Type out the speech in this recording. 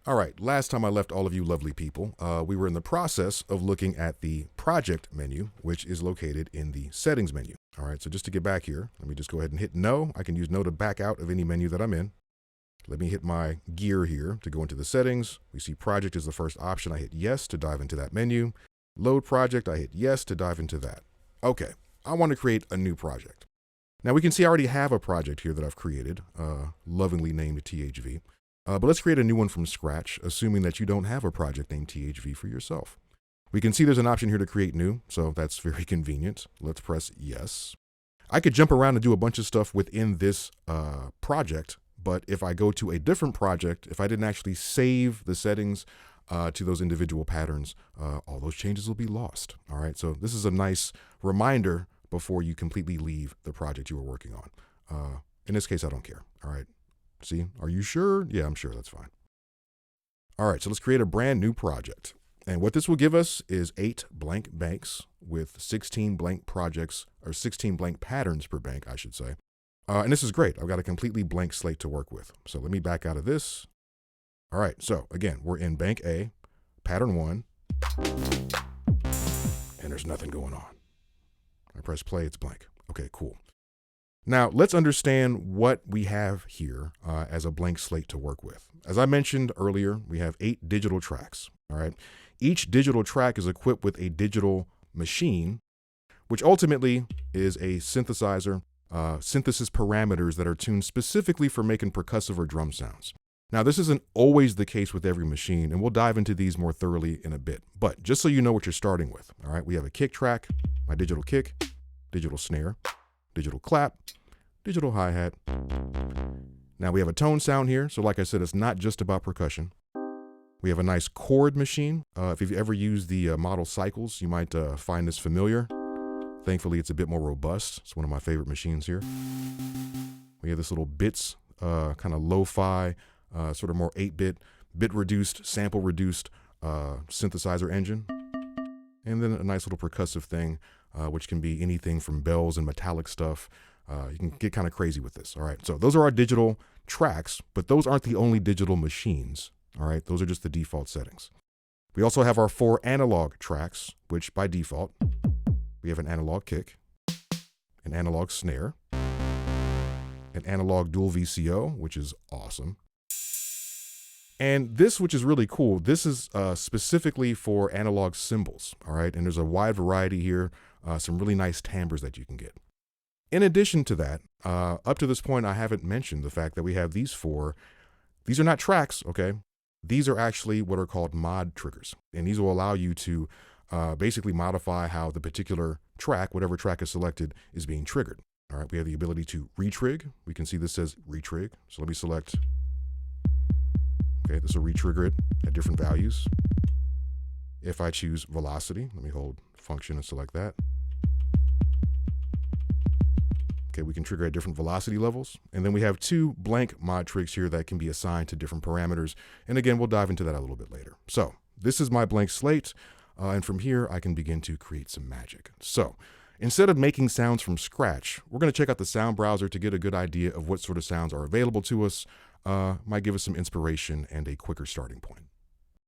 All right, last time I left all of you lovely people, we were in the process of looking at the project menu, which is located in the settings menu. All right, so just to get back here, let me just go ahead and hit no. I can use no to back out of any menu that I'm in. Let me hit my gear here to go into the settings. We see project is the first option. I hit yes to dive into that menu. Load project, I hit yes to dive into that. Okay, I want to create a new project. Now we can see I already have a project here that I've created, lovingly named THV. But let's create a new one from scratch, assuming that you don't have a project named THV for yourself. We can see there's an option here to create new, so that's very convenient. Let's press yes. I could jump around and do a bunch of stuff within this project, but if I go to a different project, if I didn't actually save the settings to those individual patterns, all those changes will be lost. All right, so this is a nice reminder before you completely leave the project you were working on. In this case, I don't care. All right. See, are you sure? Yeah, I'm sure, that's fine. All right, so let's create a brand new project. And what this will give us is 8 blank banks with 16 blank projects, or 16 blank patterns per bank, I should say. And this is great. I've got a completely blank slate to work with. So let me back out of this. All right, so again, we're in bank A, pattern 1, and there's nothing going on. I press play, it's blank. Okay, cool. Now, let's understand what we have here as a blank slate to work with. As I mentioned earlier, we have 8 digital tracks, all right? Each digital track is equipped with a digital machine, which ultimately is a synthesizer, synthesis parameters that are tuned specifically for making percussive or drum sounds. Now, this isn't always the case with every machine, and we'll dive into these more thoroughly in a bit. But just so you know what you're starting with, all right? We have a kick track, my digital kick, digital snare, digital clap, digital hi-hat. Now we have a tone sound here. So like I said, it's not just about percussion. We have a nice chord machine. If you've ever used the model cycles, you might find this familiar. Thankfully, it's a bit more robust. It's one of my favorite machines here. We have this little bits, kind of lo-fi, sort of more 8-bit, bit-reduced, sample-reduced synthesizer engine. And then a nice little percussive thing, which can be anything from bells and metallic stuff. You can get kind of crazy with this. All right, so those are our digital tracks, but those aren't the only digital machines. All right, those are just the default settings. We also have our 4 analog tracks, which by default, we have an analog kick, an analog snare, an analog dual VCO, which is awesome. And this, which is really cool, this is specifically for analog cymbals, all right? And there's a wide variety here, some really nice timbres that you can get. In addition to that, up to this point, I haven't mentioned the fact that we have these 4. These are not tracks, okay? These are actually what are called mod triggers. And these will allow you to basically modify how the particular track, whatever track is selected, is being triggered. All right, we have the ability to retrig. We can see this says retrig. So let me select. Okay, this will retrigger it at different values. If I choose velocity, let me hold function and select that. Okay, we can trigger at different velocity levels. And then we have 2 blank mod trigs here that can be assigned to different parameters. And again, we'll dive into that a little bit later. So this is my blank slate. And from here, I can begin to create some magic. So instead of making sounds from scratch, we're going to check out the sound browser to get a good idea of what sort of sounds are available to us. Might give us some inspiration and a quicker starting point.